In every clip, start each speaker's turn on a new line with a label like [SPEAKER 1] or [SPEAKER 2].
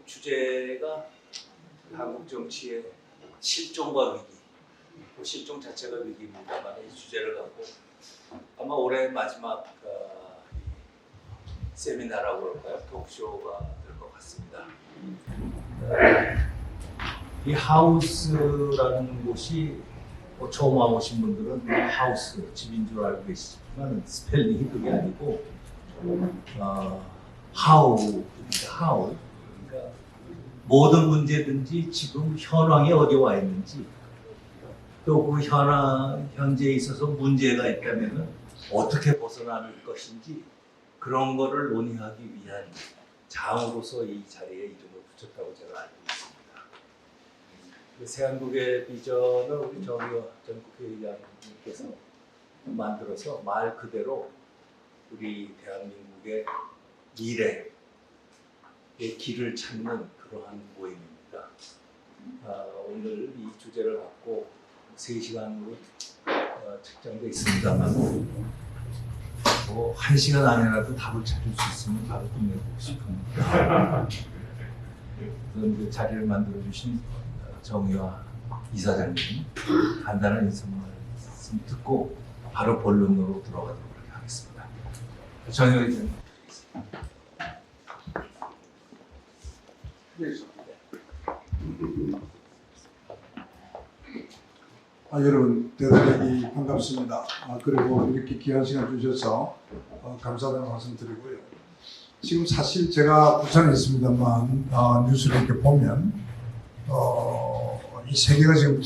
[SPEAKER 1] 주제가 한국 정치의 실종과 위기, 실종 자체가 위기입니다만 이 주제를 갖고 아마 올해 마지막 세미나라고 그럴까요? 토크쇼가 될 것 같습니다. 이 하우스라는 곳이 처음 와보신 분들은 하우스, 집인 줄 알고 계시지만 스펠링이 그게 아니고 하우. 그러니까 모든 문제든지 지금 현황이 어디 와 있는지 또 그 현재에 있어서 문제가 있다면 어떻게 벗어날 것인지 그런 거를 논의하기 위한 장으로서 이 자리에 이름을 붙였다고 제가 알고 있습니다. 새한국의 비전을 우리 정의화 전 국회의장님께서 만들어서 말 그대로 우리 대한민국의 미래의 길을 찾는 그러한 모임입니다. 오늘 이 주제를 갖고 3시간으로 책정되어 있습니다만 1시간 안에라도 답을 찾을 수 있으면 바로 끝내고 싶습니다. 그 자리를 만들어주신 정의화 이사장님 간단한 인사 말씀 듣고 바로 본론으로 들어가도록 하겠습니다. 정의화 이사장님.
[SPEAKER 2] 여러분 대단히 반갑습니다. 그리고 이렇게 귀한 시간 주셔서 감사하다는 말씀 드리고요. 지금 사실 제가 부산에 있습니다만 뉴스를 이렇게 보면 이 세계가 지금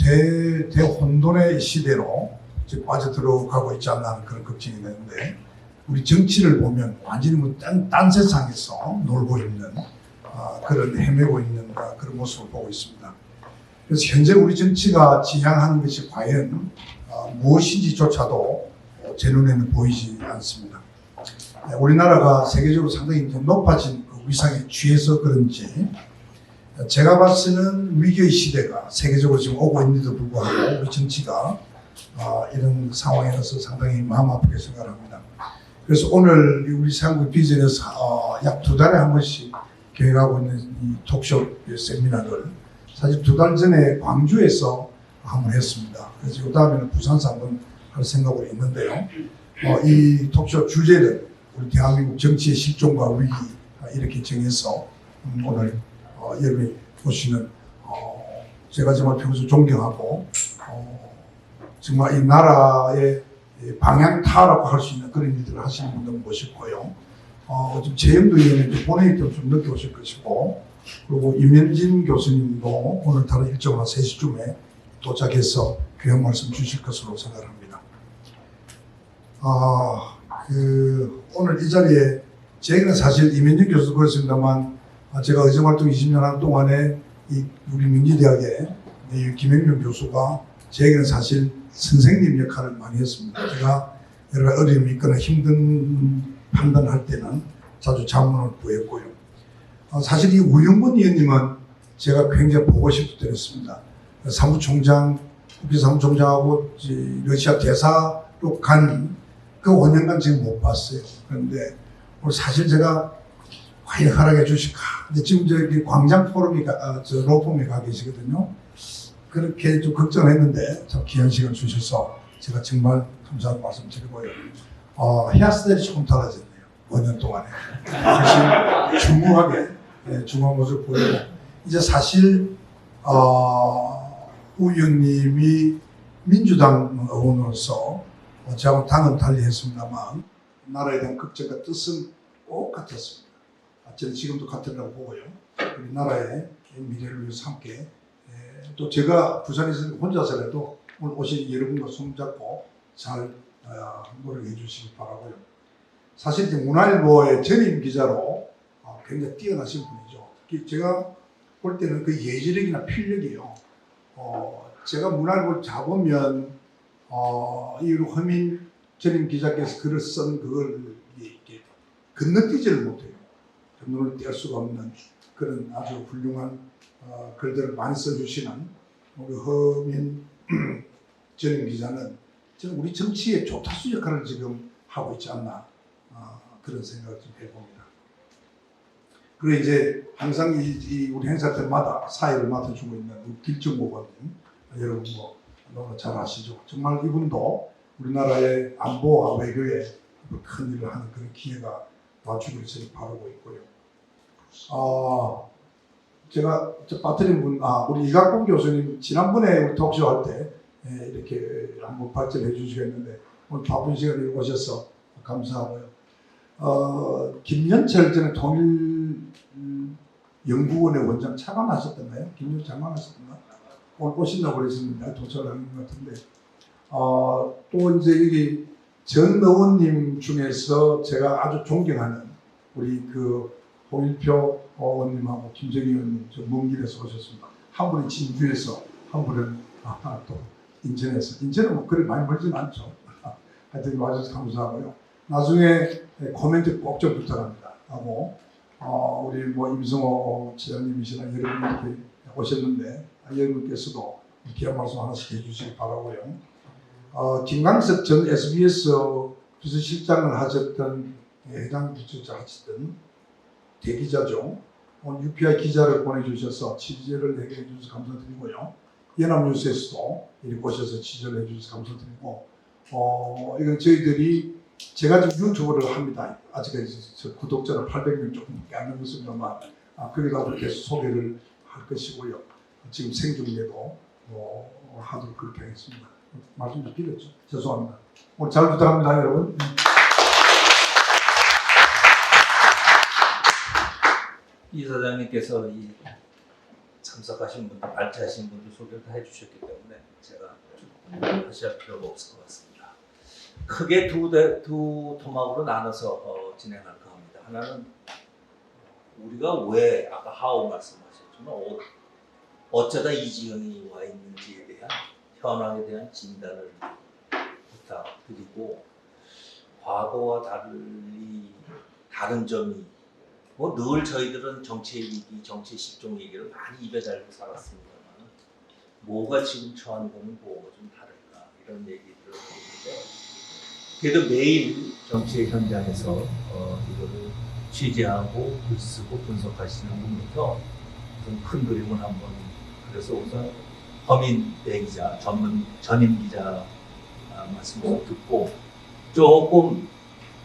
[SPEAKER 2] 대혼돈의 시대로 지금 빠져들어가고 있지 않나 하는 그런 걱정이 되는데 우리 정치를 보면 완전히 딴 세상에서 놀고 있는 그런 헤매고 있는 그런 모습을 보고 있습니다. 그래서 현재 우리 정치가 지향하는 것이 과연 무엇인지조차도 제 눈에는 보이지 않습니다. 우리나라가 세계적으로 상당히 높아진 그 위상에 취해서 그런지 제가 봤을 때는 위기의 시대가 세계적으로 지금 오고 있는데도 불구하고 우리 정치가 이런 상황에서 상당히 마음 아프게 생각합니다. 그래서 오늘 우리 새한국 비전에서 약 2달에 한 번씩 계획하고 있는 이 토크쇼 세미나를 사실 2달 전에 광주에서 한번 했습니다. 그래서 그 다음에는 부산에서 한번 할 생각으로 있는데요. 이 토크쇼 주제는 우리 대한민국 정치의 실종과 위기 이렇게 정해서 오늘 여러분이 보시는 제가 정말 평소 존경하고 정말 이 나라의 방향타라고 할 수 있는 그런 일들을 하시는 분들 모셨고요. 좀 재영도 의원님 본회의 때 좀 늦게 오실 것이고 그리고 임현진 교수님도 오늘 다른 일정한 3시쯤에 도착해서 귀한 말씀 주실 것으로 생각합니다. 오늘 이 자리에 제가 사실 임현진 교수도 그렇습니다만 제가 의정활동 20년 하는 동안에 우리 민지대학의 김영준 교수가 제게는 사실 선생님 역할을 많이 했습니다. 제가 여러 가지 어려움이 있거나 힘든 판단을 할 때는 자주 자문을 구했고요. 사실 이 우영건 의원님은 제가 굉장히 보고 싶었습니다. 사무총장, 국회 사무총장하고 러시아 대사로 간 그 5년간 지금 못 봤어요. 그런데 사실 제가 과연 허락해 주실까? 근데 지금 저기 광장 포럼이 로펌에 가 계시거든요. 그렇게 좀 걱정을 했는데 참 귀한 시간 주셔서 제가 정말 감사하다는 말씀 드리고요. 헤어스타일이 조금 달라졌네요. 5년 동안에. 사실 중후하게 중후한 모습을 보이고 이제 사실 우 의원님이 민주당 의원으로서 저하고 당은 달리했습니다만 나라에 대한 걱정과 뜻은 꼭 같았습니다. 저는 지금도 같으라고 보고요. 우리 나라의 미래를 위해서 함께 또 제가 부산에서 혼자서라도 오늘 오신 여러분과 손잡고 잘 노력해 주시기 바라고요. 사실 이제 문화일보의 전임 기자로 굉장히 뛰어나신 분이죠. 특히 제가 볼 때는 그 예지력이나 필력이요. 제가 문화일보를 잡으면 이 허민 전임 기자께서 글을 쓴 그걸 건너뛰지를 못해요. 눈을 뗄 수가 없는 그런 아주 훌륭한 글들을 많이 써주시는 우리 허민 전임 기자는 저는 우리 정치의 조타수 역할을 지금 하고 있지 않나 그런 생각을 좀 해봅니다. 그리고 이제 항상 이 우리 행사 때마다 사회를 맡아주고 있는 길정모 의원님, 여러분 뭐 너무 잘 아시죠? 정말 이분도 우리나라의 안보와 외교에 큰 일을 하는 그런 기회가 와주길 저는 바라고 있고요. 제가 빠뜨린 분, 우리 이각봉 교수님 지난번에 우리 톡쇼 할 때 이렇게 한번 발전해 주시겠는데 오늘 바쁜 시간에 오셔서 감사하고요. 김연철 전에 통일연구원의 원장 차관하셨던가요? 김연철 차관하셨던가? 오늘 오신다고 그랬습니다. 도착하는 것 같은데. 또 이제 여기 전 의원님 중에서 제가 아주 존경하는 우리 그 홍일표 의원님하고 김정희 의원님 먼 길에서 오셨습니다. 한 분은 진주에서, 한 분은 또 인천에서. 인천은 뭐 그리 많이 멀진 않죠. 하여튼 와주셔서 감사하고요. 나중에 코멘트 꼭 좀 부탁합니다. 하고 우리 뭐 임성호 지장님이시나 여러분 이렇게 오셨는데 여러분께서도 귀한 말씀 하나씩 해주시기 바라고요. 김광석 전 SBS 비서실장을 하셨던 해당 부처자 하셨던 대기자죠. 오늘 UPI 기자를 보내주셔서 취재를 해주셔서 감사드리고요. 연합뉴스에서도 이렇게 오셔서 취재를 해주셔서 감사드리고 이건 저희들이 제가 지금 유튜브를 합니다. 아직까지 저 구독자는 800명 조금밖에 안 넘었습니다만 그래가지고 계속 소개를 할 것이고요. 지금 생중계도 하도록 그렇게 하겠습니다. 말씀 좀 드렸죠. 죄송합니다. 오늘 잘 부탁합니다, 여러분.
[SPEAKER 1] 이사장님께서 이 참석하신 분들, 발제하신 분들 소개를 다 해주셨기 때문에 제가 다시 할 필요가 없을 것 같습니다. 크게 두 토막으로 나눠서 진행할까 합니다. 하나는 우리가 왜 아까 하오 말씀하셨지만 어쩌다 이지영이 와 있는지에 대한 현황에 대한 진단을 부탁드리고 과거와 달리 다른 점이 뭐 늘 저희들은 정치의 위기, 정치의 실종 얘기를 많이 입에 달고 살았습니다만 뭐가 지금 처한 거는 뭐가 좀 다를까 이런 얘기들을 하는데 그래도 매일 정치의 현장에서 이거를 취재하고 글 쓰고 분석하시는 분부터 좀 큰 그림을 한번 그래서 우선 허민 대기자, 전임 기자 말씀을 듣고 조금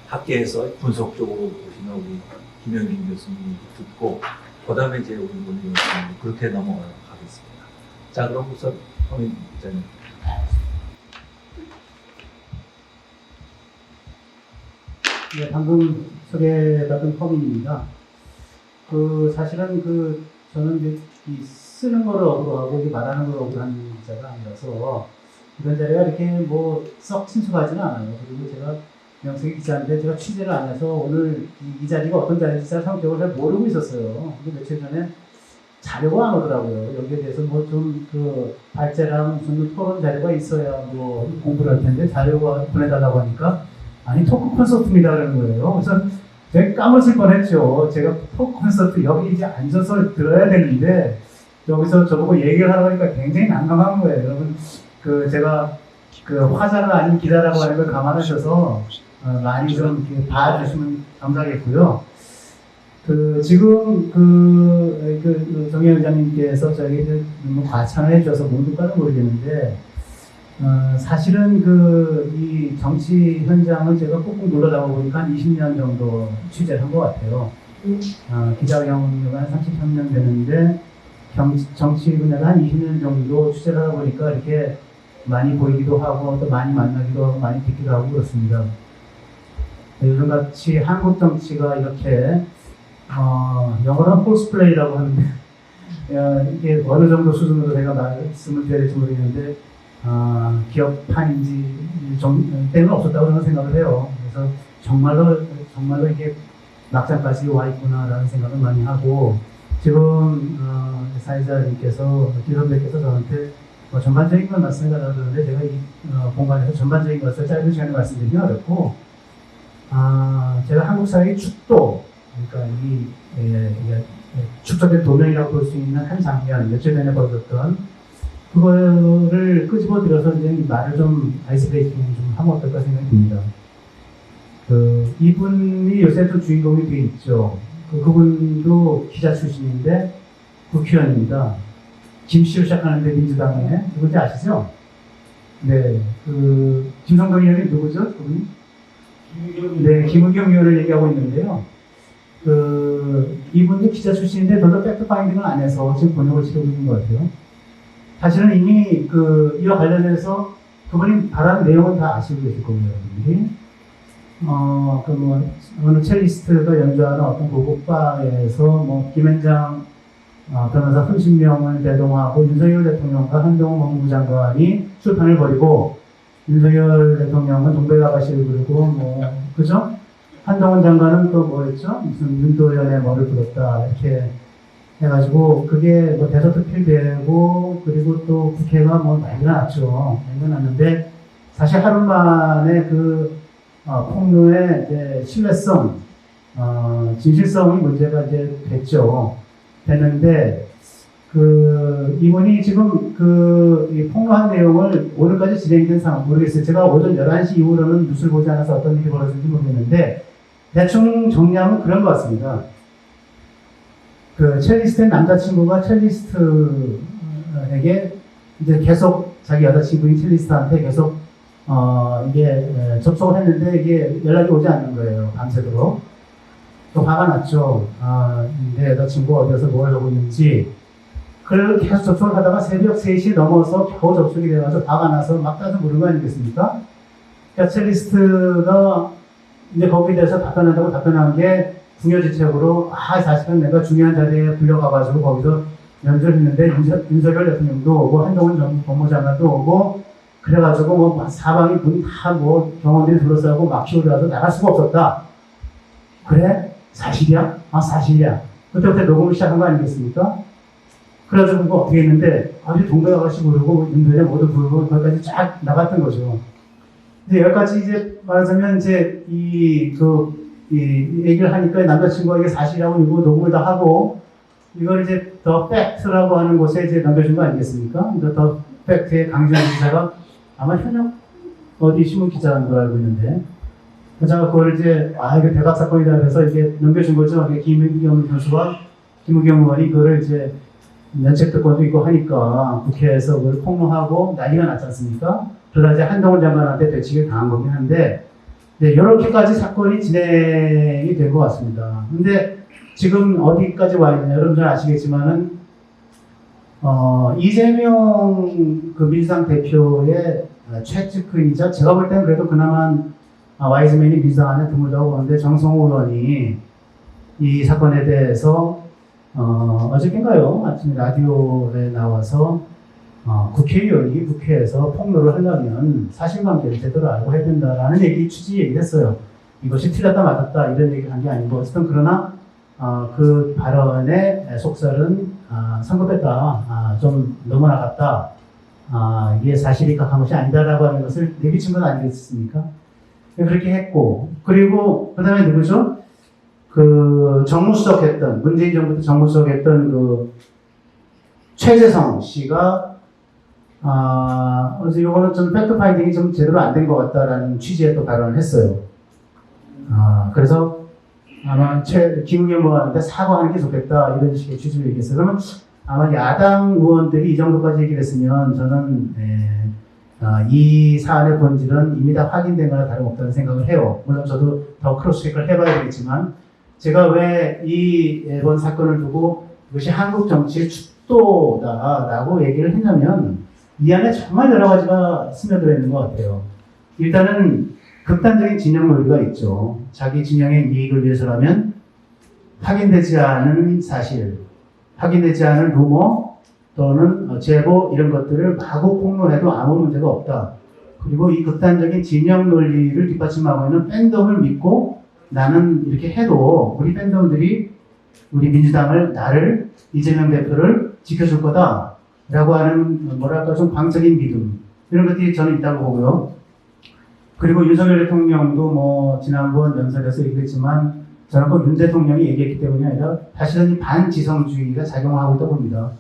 [SPEAKER 1] 학계에서 분석적으로 보시는 우리 김영진 교수님 듣고 그다음에 이제 우리 문희영 교수님 그렇게 넘어가겠습니다. 자 그럼 우선 허민 기자님.
[SPEAKER 3] 네, 방금 소개받은 허민입니다. 사실은 저는 이제 이 쓰는 거를 억울하고 이게 말하는 걸 억울한 기자가 아니라서 이런 자리가 이렇게 뭐 썩 친숙하지는 않아요. 그리고 제가 명색이 기자인데 제가 취재를 안 해서 오늘 이 자리가 어떤 자리인지 잘 성격을 잘 모르고 있었어요. 근데 며칠 전에 자료가 안 오더라고요. 여기에 대해서 뭐 좀 발제랑 무슨 토론 자료가 있어야 뭐 공부를 할 텐데 자료가 보내달라고 하니까 아니 토크 콘서트입니다 그러는 거예요. 그래서 되게 까먹을 뻔했죠. 제가 토크 콘서트 여기 이제 앉아서 들어야 되는데 여기서 저보고 얘기를 하라고 하니까 굉장히 난감한 거예요. 여러분 제가 화자가 아닌 기자라고 하는 걸 감안하셔서 많이 좀 봐주시면 감사하겠고요. 지금 정혜 의장님께서 저에게 너무 과찬을 해주셔서 뭔지까는 모르겠는데 사실은 이 정치 현장을 제가 꾹꾹 눌러다가 보니까 한 20년 정도 취재를 한 것 같아요. 기자 경험이 한 33년 되는데 정치 분야가 한 20년 정도 취재를 하다 보니까 이렇게 많이 보이기도 하고 또 많이 만나기도 하고 많이 듣기도 하고 그렇습니다. 요즘같이 한국 정치가 이렇게 영어로는 폴스플레이라고 하는데 이게 어느 정도 수준으로 제가 말씀을 드려야 될지 모르겠는데 기업판인지 때는 없었다고 저는 생각을 해요. 그래서 정말로 이게 막장까지 와 있구나라는 생각을 많이 하고 지금 사회자님께서 기선배께서 저한테 전반적인 걸 말씀해달라고 그러는데 제가 이 공간에서 전반적인 것을 짧은 시간에 말씀드리기 어렵고 제가 한국 사회의 축도 그러니까 축적된 도면이라고 볼 수 있는 한 장면 며칠 전에 벌어졌던 그거를 끄집어 들어서 이제 이 말을 좀 아이스 브레이킹 좀 하면 어떨까 생각이 듭니다. 이분이 요새 또 주인공이 돼 있죠. 그분도 기자 출신인데 국회의원입니다. 김씨로 시작하는데 민주당에 누군지 아시죠? 네, 김성동 의원이 누구죠? 그분이? 네, 김은경 의원을 얘기하고 있는데요. 이분도 기자 출신인데 별로 팩트파인딩을 안 해서 지금 번역을 치르고 있는 것 같아요. 사실은 이미 이와 관련해서 그분이 말하는 내용은 다 아시고 계실 겁니다, 여러분들이. 어느 첼리스트가 연주하는 어떤 고급바에서 김현장 변호사 30명을 대동하고 윤석열 대통령과 한동훈 법무부 장관이 출판을 벌이고 윤석열 대통령은 동백아가씨를 부르고 그죠? 한동훈 장관은 또 뭐였죠? 무슨 윤도현의 뭐를 부렸다 이렇게 해가지고 그게 대서특필되고 그리고 또 국회가 난리가 났죠. 난리가 났는데 사실 하루 만에 폭로의 이제 신뢰성, 진실성이 문제가 이제 됐는데, 이분이 지금 이 폭로한 내용을 오늘까지 진행된 상황 모르겠어요. 제가 오전 11시 이후로는 뉴스를 보지 않아서 어떤 일이 벌어졌는지 모르겠는데, 대충 정리하면 그런 것 같습니다. 첼리스트의 남자친구가 첼리스트에게 이제 계속 자기 여자친구인 첼리스트한테 계속 이게 접촉을 했는데 이게 연락이 오지 않는 거예요. 밤새도록. 또 화가 났죠. 내 여자친구가 어디서 뭘 하고 있는지. 그래서 계속 접촉을 하다가 새벽 3시 넘어서 겨우 접촉이 돼가지고 화가 나서 막 따져 물은 거 아니겠습니까? 그러니까 첼리스트가 이제 거기에 대해서 답변한 게 궁여지책으로 사실은 내가 중요한 자리에 불려가가지고 거기서 연주를 했는데 윤석열 대통령도 오고 한동훈 법무장관도 오고 그래가지고 사방이 문 다 경호원들이 둘러싸고 막히고 그래서 나갈 수가 없었다. 그래? 사실이야? 사실이야. 그때부터 녹음을 시작한 거 아니겠습니까? 그래가지고 어떻게 했는데 아주 동백 아가씨 부르고 윤도현 모두 부르고 거기까지 쫙 나갔던 거죠. 이제 여기까지 이제 말하자면 이제 이 얘기를 하니까 남자친구가 이게 사실이라고 이거 녹음을 다 하고 이걸 이제 더 팩트라고 하는 곳에 이제 남겨준 거 아니겠습니까? 더 팩트의 강지현 기자가 아마 현역 어디 신문 기자인 걸 알고 있는데 제가 그걸 이제 이거 대박 사건이다 그래서 이게 넘겨준 거죠. 김은경 교수와 김은경 의원이 그거를 이제 면책특권도 있고 하니까 국회에서 그걸 폭로하고 난리가 났지 않습니까? 그러다 이제 한동훈 장관한테 되치기를 당한 거긴 한데 네, 이렇게까지 사건이 진행이 된 것 같습니다. 근데 지금 어디까지 와 있냐, 여러분 잘 아시겠지만은, 이재명 민주당 대표의 최측근이자 제가 볼 때는 그래도 그나마 와이즈맨이 민주당 안에 드물다고 보는데 정성호 의원이 이 사건에 대해서 어저께인가요? 아침에 라디오에 나와서 국회의원이 국회에서 폭로를 하려면 사실관계를 제대로 알고 해야 된다라는 취지 얘기를 했어요. 이것이 틀렸다 맞았다 이런 얘기를 한 게 아니고 어쨌든 그러나 그 발언의 속설은 성급했다, 좀 넘어나갔다, 이게 사실이 각한 것이 아니다라고 하는 것을 내비친 건 아니겠습니까? 그렇게 했고 그리고 그 다음에 누구죠? 정무수석 했던 문재인 정부 때 정무수석 했던 최재성 씨가 그래서 요거는 좀 팩트 파인딩이 좀 제대로 안 된 것 같다라는 취지의 또 발언을 했어요. 그래서 아마 김은경 의원한테 사과하는 게 좋겠다 이런 식의 취지로 얘기했어요. 그러면 아마 야당 의원들이 이 정도까지 얘기를 했으면 저는 이 사안의 본질은 이미 다 확인된 거나 다름없다는 생각을 해요. 물론 저도 더 크로스체크를 해봐야 되겠지만 제가 왜 이번 사건을 두고 이것이 한국 정치의 축도다라고 얘기를 했냐면 이 안에 정말 여러 가지가 스며들어 있는 것 같아요. 일단은 극단적인 진영 논리가 있죠. 자기 진영의 이익을 위해서라면 확인되지 않은 사실, 확인되지 않은 루머 또는 제보 이런 것들을 마구 폭로해도 아무 문제가 없다. 그리고 이 극단적인 진영 논리를 뒷받침하고 있는 팬덤을 믿고 나는 이렇게 해도 우리 팬덤들이 우리 민주당을 나를 이재명 대표를 지켜줄 거다 라고 하는 뭐랄까 좀 광적인 믿음 이런 것들이 저는 있다고 보고요. 그리고 윤석열 대통령도 지난번 연설에서 얘기했지만 저는 꼭 윤 대통령이 얘기했기 때문이 아니라 사실은 이 반지성주의가 작용하고 있다고 봅니다.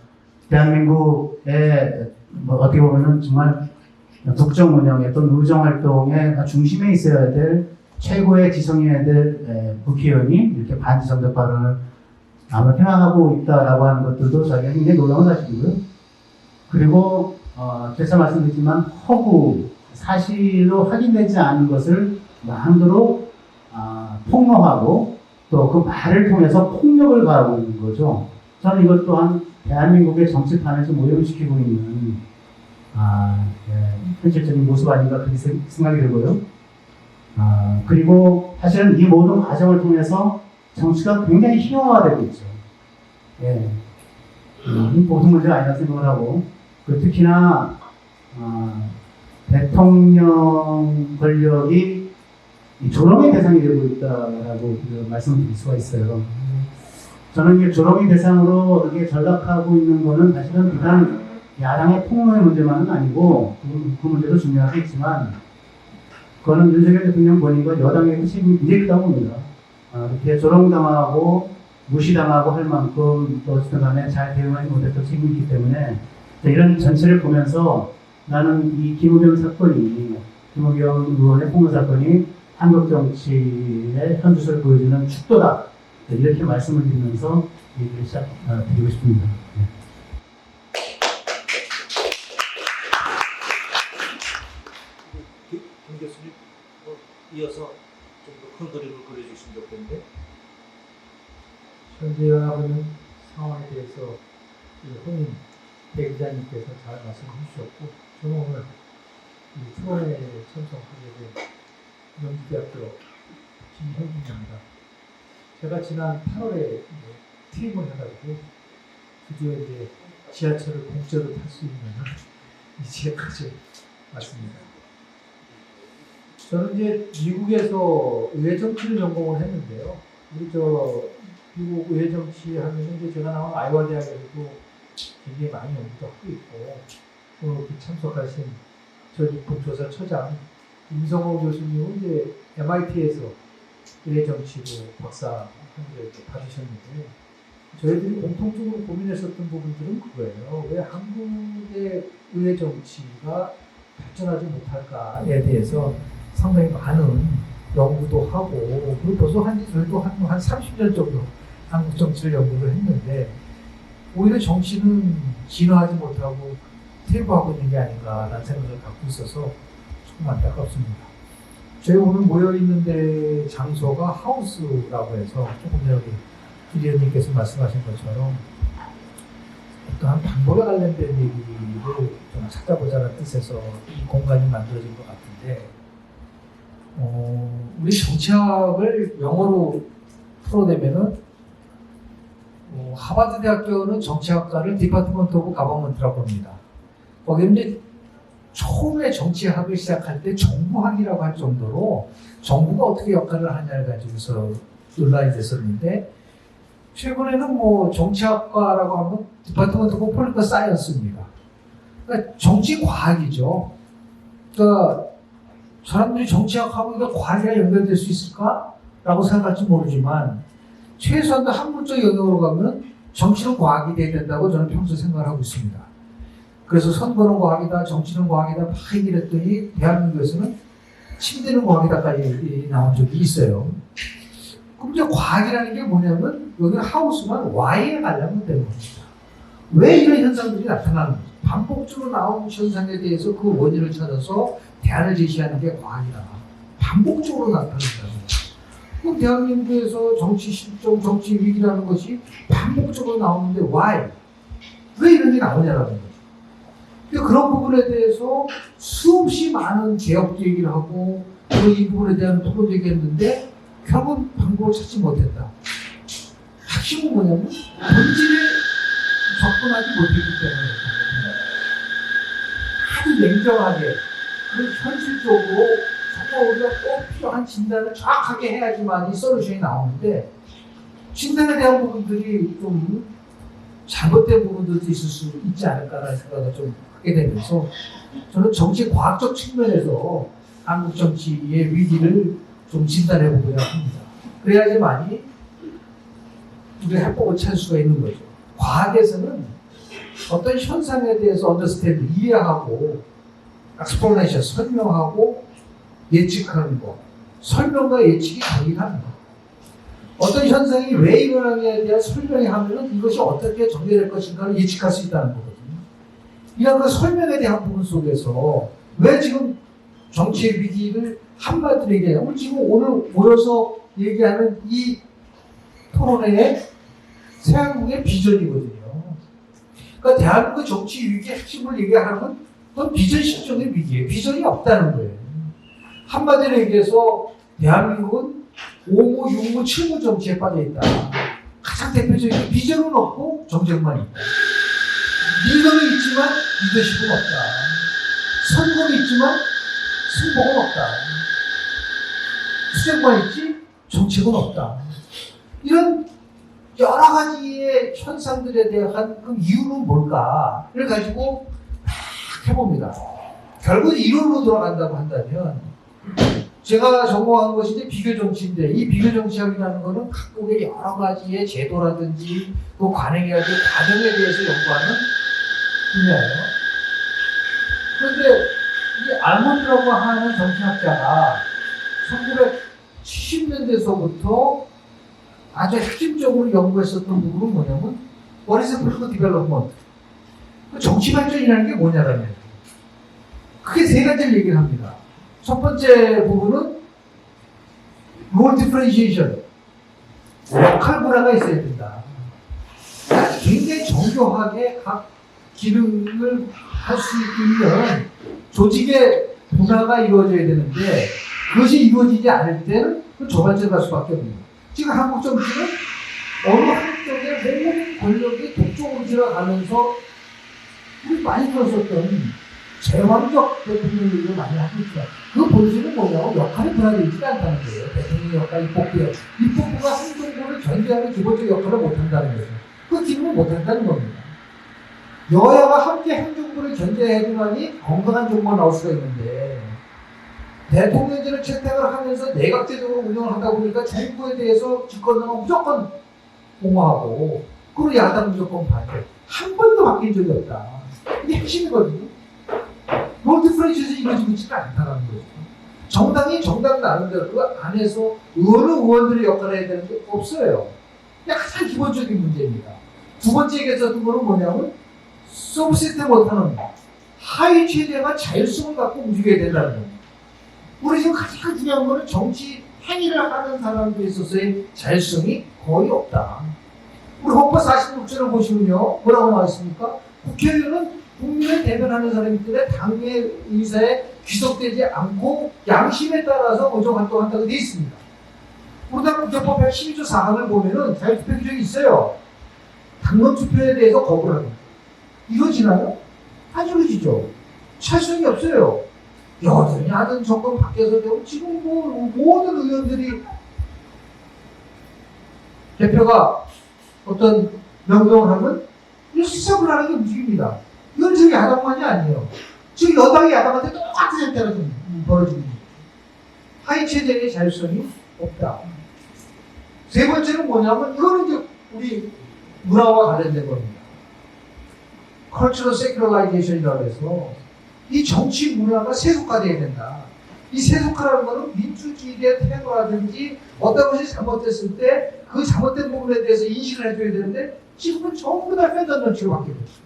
[SPEAKER 3] 대한민국의 어떻게 보면은 정말 국정 운영의 또는 의정 활동의 중심에 있어야 될 최고의 지성이어야 될 국회의원이 이렇게 반지성적 발언을 아마 평양하고 있다라고 하는 것들도 저희가 굉장히 놀라운 사실이고요. 그리고 계속 말씀드렸지만 허구, 사실로 확인되지 않은 것을 마음대로 폭로하고 또 그 말을 통해서 폭력을 가하고 있는 거죠. 저는 이것 또한 대한민국의 정치판을 좀 오염시키고 있는 현실적인 모습 아닌가 그렇게 생각이 들고요. 그리고 사실은 이 모든 과정을 통해서 정치가 굉장히 희화화되고 있죠. 예. 보통 문제가 아니라 생각을 하고, 특히나, 대통령 권력이 조롱의 대상이 되고 있다라고 말씀을 드릴 수가 있어요. 저는 이게 조롱의 대상으로 이렇게 전락하고 있는 거는 사실은 비단 야당의 폭로의 문제만은 아니고, 그 문제도 중요하겠지만, 그거는 윤석열 대통령 본인과 여당의 책임이 굉장히 크다고 봅니다. 이렇게 조롱당하고 무시당하고 할 만큼 어쨌든 간에 잘 대응하지 못했던 책임이 있기 때문에 이런 전체를 보면서 나는 이 김우겸 의원의 폭로 사건이 한국 정치의 현주소를 보여주는 축도다. 이렇게 말씀을 드리면서 얘기를 드리고 싶습니다. 네.
[SPEAKER 1] 김 교수님 이어서 좀 더 큰 그림을 그려주시면 좋겠는데.
[SPEAKER 4] 현재 일어나고 상황에 대해서 혼인 대기자님께서 잘 말씀해 주셨고, 저는 오늘 이 토론회에 참석하게 된 명지대학교 김현준입니다. 제가 지난 8월에 퇴임을 해가지고 드디어 이제 지하철을 공짜로 탈 수 있는 이제까지 왔습니다. 저는 이제 미국에서 의회 정치를 전공을 했는데요. 우리 미국 의회 정치 하면 이제 제가 나온 아이오와 대학에서도 굉장히 많이 연구도 하고 있고, 오늘 참석하신 전립품조사처장 임성호 교수님은 이제 MIT에서 의회 정치로 박사 학위를 받으셨는데, 저희들이 공통적으로 고민했었던 부분들은 그거예요. 왜 한국의 의회 정치가 발전하지 못할까에 대해서 상당히 많은 연구도 하고, 그리고 벌써 저희도 한 30년 정도 한국 정치를 연구를 했는데, 오히려 정치는 진화하지 못하고 퇴보하고 있는 게 아닌가라는 생각을 갖고 있어서 조금 안타깝습니다. 저희 오늘 모여있는데 장소가 하우스라고 해서 조금 전에 길 의원님께서 말씀하신 것처럼 어떠한 방법에 관련된 얘기를 좀 찾아보자는 뜻에서 이 공간이 만들어진 것 같은데, 우리 정치학을 영어로 풀어내면은 하버드 대학교는 정치학과를 디파트먼트 오브 가버먼트라고 합니다. 거기는 이제 처음에 정치학을 시작할 때 정부학이라고 할 정도로 정부가 어떻게 역할을 하냐를 가지고서 논란이 됐었는데, 최근에는 정치학과라고 하면 디파트먼트 오브 폴리티컬 사이언스입니다. 그러니까 정치과학이죠. 그러니까 사람들이 정치학하고 이게 과학이랑 연결될 수 있을까? 라고 생각할지 모르지만, 최소한 학문적 영역으로 가면 정치는 과학이 돼야 된다고 저는 평소 생각을 하고 있습니다. 그래서 선거는 과학이다, 정치는 과학이다 막 얘기를 했더니 대한민국에서는 침대는 과학이다까지 나온 적이 있어요. 그럼 이제 과학이라는 게 뭐냐면 여기는 하우스만 Y에 가려면 되는 겁니다. 왜 이런 현상들이 나타나는지, 반복적으로 나온 현상에 대해서 그 원인을 찾아서 대안을 제시하는 게 과학이다. 반복적으로 나타난다. 그럼 대한민국에서 정치 실정, 정치 위기라는 것이 반복적으로 나오는데 why? 왜 이런 게 나오냐라는 거죠. 근데 그런 부분에 대해서 수없이 많은 개혁도 얘기를 하고 이 부분에 대한 토론도 얘기했는데 결국은 방법을 찾지 못했다. 핵심은 뭐냐면 본질에 접근하지 못했기 때문에 아주 냉정하게 현실적으로 정말 우리가 꼭 필요한 진단을 정확하게 해야지만 이 솔루션이 나오는데, 진단에 대한 부분들이 좀 잘못된 부분들도 있을 수 있지 않을까라는 생각을 좀 하게 되면서, 저는 정치 과학적 측면에서 한국 정치의 위기를 좀 진단해 보고자 합니다. 그래야지만이 우리가 해법을 찾을 수가 있는 거죠. 과학에서는 어떤 현상에 대해서 언더스탠드, 이해하고 explanation, 설명하고 예측하는 거, 설명과 예측이 되긴 합니다. 어떤 현상이 왜 일어나냐에 대한 설명이 하면은 이것이 어떻게 전개될 것인가를 예측할 수 있다는 거거든요. 이런 그 설명에 대한 부분 속에서 왜 지금 정치의 위기를 한마디로 얘기해요. 지금 오늘 모여서 얘기하는 이 토론회의 새한국의 비전이거든요. 그러니까 대한민국 정치 위기의 핵심을 얘기하는 건 비전식적인 위기예요. 비전이 없다는 거예요. 한마디로 얘기해서 대한민국은 5무, 6무, 7무 정치에 빠져있다. 가장 대표적인 비전은 없고 정책만 있다. 리더는 있지만 리더십은 없다. 선거는 있지만 승복은 없다. 투쟁만 있지 정책은 없다. 이런 여러 가지의 현상들에 대한 그 이유는 뭘까를 가지고 막 해봅니다. 결국 이론으로 돌아간다고 한다면 제가 전공한 것이 이제 비교정치인데 이 비교정치학이라는 것은 각국의 여러 가지의 제도라든지 또 관행이라든지 과정에 대해서 연구하는 분야예요. 그런데 이 알몬드라고 하는 정치학자가 1970년대서부터 아주 핵심적으로 연구했었던 부분은 뭐냐면 What is political development? 정치 발전이라는 게 뭐냐라는 거예요. 크게 세 가지를 얘기를 합니다. 첫 번째 부분은 role differentiation. 역할 분화가 있어야 된다. 굉장히 정교하게 각 기능을 할 수 있는 조직의 분화가 이루어져야 되는데 그것이 이루어지지 않을 때는 저반전 갈 수밖에 없는 거예요. 지금 한국 정치는 어느 한쪽의 모든 권력이 독점으로 들어가면서 우리 많이 들었었던 제왕적 대통령 얘기를 많이 하고 있죠. 그 본질은 뭐냐고 역할이 분화되지 않다는 거예요. 대통령 역할, 입법부가 한 정부를 견제하는 기본적 역할을 못한다는 거죠. 그 기능을 못한다는 겁니다. 여야가 함께 행정부를 견제해야지만이 건강한 정부가 나올 수가 있는데 대통령제를 채택을 하면서 내각제적으로 운영을 하다 보니까 정부에 대해서 집권당은 무조건 옹호하고 그리고 야당 무조건 반대. 한 번도 바뀐 적이 없다. 이게 핵심이거든요. 롤 디퍼런시에서 이루어지고 있지는 않다는 거죠. 정당이 정당 나름대로 그 안에서 의원들의 역할을 해야 되는 게 없어요. 이게 가장 기본적인 문제입니다. 두 번째 얘기했었던 거는 뭐냐면 서브 시스템 못하는 하위 체제가 자율성을 갖고 움직여야 된다는 겁니다. 우리 지금 가장 중요한 거는 정치 행위를 하는 사람들에 있어서의 자율성이 거의 없다. 우리 헌법 46조를 보시면요. 뭐라고 나와 있습니까? 국회의원은 국민을 대변하는 사람들의 당의 의사에 귀속되지 않고 양심에 따라서 의정 활동한다고 되어 있습니다. 우리나라 국회법 112조 4항을 보면은 자유투표 규정이 있어요. 당론 투표에 대해서 거부를 합니다. 이루어지나요? 안 이루어지죠. 찬성이 없어요. 여전히 하던 정권 바뀌어서 되고 지금 모든 의원들이 대표가 어떤 명령을 하면 이 수습을 하는 게 움직입니다. 이건 지금 야당만이 아니에요. 지금 여당이 야당한테 똑같은 형태가 좀 벌어지는 거예요. 하위 체제의 자율성이 없다. 세 번째는 뭐냐면 이거는 이제 우리 문화와 관련된 겁니다. Cultural Secularizations이라고 해서 이 정치 문화가 세속화되어야 된다. 이 세속화라는 것은 민주주의의 태도라든지 어떤 것이 잘못됐을 때 그 잘못된 부분에 대해서 인식을 해줘야 되는데 지금은 전부 다 팬덤 정치로 바뀌고 있어요.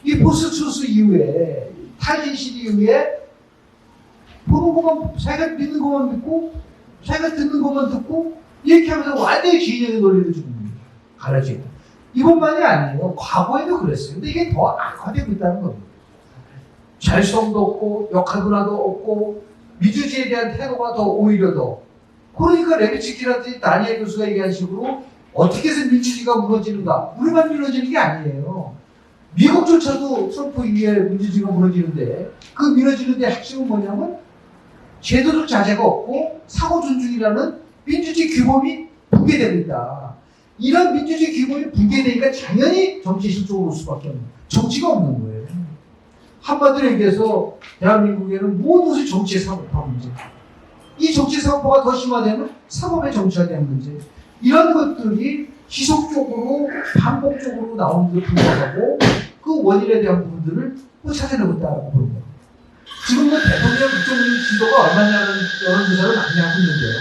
[SPEAKER 4] 이 포스트트루스 이후에 탈진 시대 이후에 보는 것만 자기가 믿는 것만 믿고 자기가 듣는 것만 듣고 이렇게 하면서 완전히 진영의 논리를 좀 갈라지고 이것만이 아니에요. 과거에도 그랬어요. 근데 이게 더 악화되고 있다는 겁니다. 자율성도 없고 역할 분화도 없고 민주주의에 대한 태도가 더 오히려 더 그러니까 레비츠키라든지 다니엘 교수가 얘기한 식으로 어떻게 해서 민주주의가 무너지는가 우리만 무너지는 게 아니에요. 미국조차도 트럼프 이후에 민주주의가 무너지는데 그 무너지는 데 핵심은 뭐냐면 제도적 자제가 없고 사고 존중이라는 민주주의 규범이 붕괴되고 있다. 이런 민주주의 규범이 붕괴되니까 당연히 정치 실종으로 올 수밖에 없는 정치가 없는 거예요. 한마디로 얘기해서 대한민국에는 모든 것이 정치의 사고파 문제. 이 정치 사고파가 더 심화되면 사법의 정치화되는 문제. 이런 것들이 지속적으로 반복적으로 나오는 데 불구하고 그 원인에 대한 부분들을 또 찾아내고 있다고 보는 거예요. 지금 뭐 대통령 국정농단 지도가 얼마냐는 여론조사를 많이 하고 있는데요.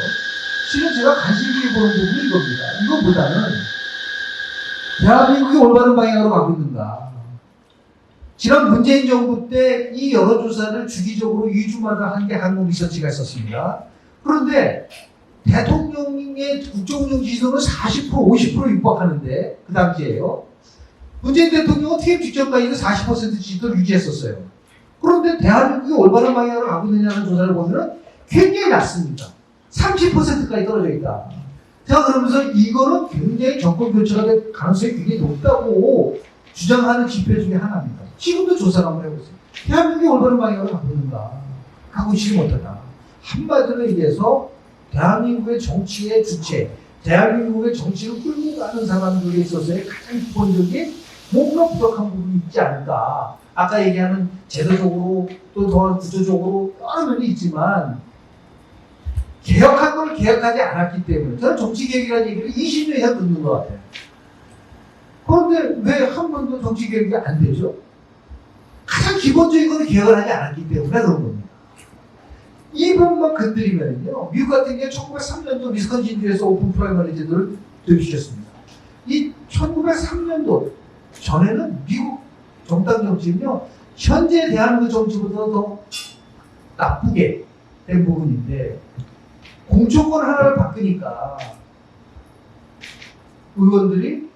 [SPEAKER 4] 실은 제가 관심 있게 보는 부분이 이겁니다. 이거보다는 대한민국이 올바른 방향으로 가고 있는가. 지난 문재인 정부 때 이 여론조사를 주기적으로 2주마다 한 게 한국 리서치가 있었습니다. 그런데 대통령의 국정운영 지지도는 40%, 50% 육박하는데 그 당시에요. 문재인 대통령은 퇴임 직전까지는 40% 지지도를 유지했었어요. 그런데 대한민국이 올바른 방향으로 가고 있느냐는 조사를 보면 굉장히 낮습니다. 30%까지 떨어져 있다. 제가 그러면서 이거는 굉장히 정권 교체가 될 가능성이 굉장히 높다고 주장하는 지표 중에 하나입니다. 지금도 조사를 한번 해보세요. 대한민국이 올바른 방향으로 가고 있는가? 가고 있지 못하다. 한마디로 얘기해서 대한민국의 정치의 주체, 대한민국의 정치를 끌고 가는 사람들에 있어서의 가장 기본적인 뭔가 부족한 부분이 있지 않을까. 아까 얘기하는 제도적으로 또 더 구조적으로 여러 면이 있지만 개혁한 걸 개혁하지 않았기 때문에 저는 정치개혁이라는 얘기를 20년 이상 듣는 것 같아요. 그런데 왜 한 번도 정치개혁이 안 되죠? 가장 기본적인 건 개혁을 하지 않았기 때문에 그런 겁니다. 이 부분만 건드리면요. 미국 같은 경우 1903년도 위스콘신주에서 오픈 프라이머리 제도를 도입시켰습니다. 이 1903년도 전에는 미국 정당 정치는요. 현재 대한민국 정치보다 더 나쁘게 된 부분인데 공천권 하나를 바꾸니까 의원들이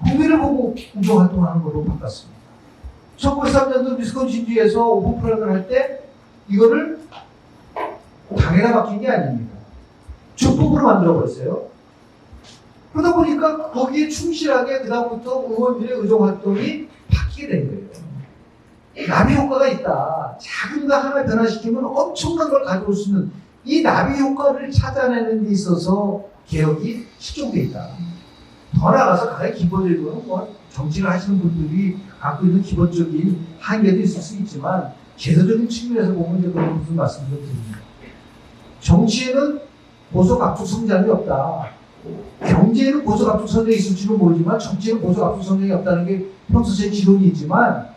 [SPEAKER 4] 국민을 보고 공정활동하는 걸로 바꿨습니다. 1903년도 위스콘신주에서 오픈 프라이머리 할 때 이거를 당에다 맡긴 게 아닙니다. 주법으로 만들어버렸어요. 그러다 보니까 거기에 충실하게 그다음부터 의원들의 의정활동이 바뀌게 된 거예요. 나비 효과가 있다. 작은 거 하나 변화시키면 엄청난 걸 가져올 수 있는 이 나비 효과를 찾아내는 데 있어서 개혁이 실종돼 있다. 더 나아가서 가장 기본적으로 뭐 정치를 하시는 분들이 갖고 있는 기본적인 한계도 있을 수 있지만 제도적인 측면에서 보면 이제 그런 무슨 말씀을 드립니다. 정치에는 보석 압축 성장이 없다. 경제에는 보석 압축 성장이 있을지는 모르지만 정치에는 보석 압축 성장이 없다는 게 평소 제 지론이 있지만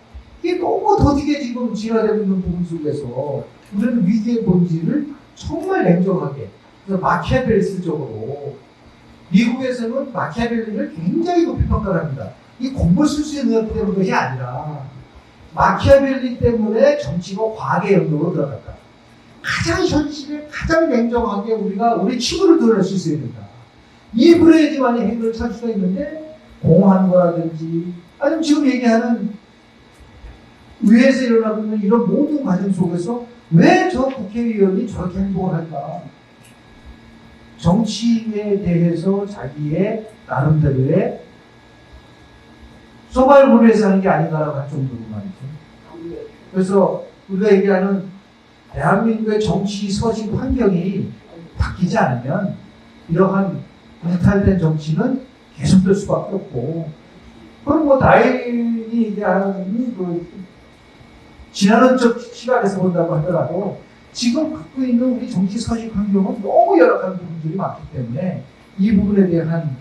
[SPEAKER 4] 이게 너무 더디게 지금 진화되고 있는 부분 속에서 우리는 위기의 본질을 정말 냉정하게 그래서 마키아벨리스적으로 미국에서는 마키아벨리를 굉장히 높이 평가를 합니다. 이 공부 술수에 능력되는 것이 아니라 마키아벨리 때문에 정치가 과학의 영역으로 들어갔다. 가장 현실에 가장 냉정하게 우리가 우리 친구를 드러낼 수 있어야 된다. 일부러야지만이 행동을 찾을 수가 있는데 공허한 거라든지 아니면 지금 얘기하는 위에서 일어나고 있는 이런 모든 과정 속에서 왜 저 국회의원이 저렇게 행동을 할까? 정치에 대해서 자기의 나름대로의 서바이벌을 위해서 하는 게 아닌가라고 할 정도로 말이죠. 그래서 우리가 얘기하는 대한민국의 정치 서식 환경이 바뀌지 않으면 이러한 이탈된 정치는 계속될 수밖에 없고 그럼 뭐 다행히 얘기하는 그 지나는 시각에서 본다고 하더라도 지금 갖고 있는 우리 정치 서식 환경은 너무 열악한 부분들이 많기 때문에 이 부분에 대한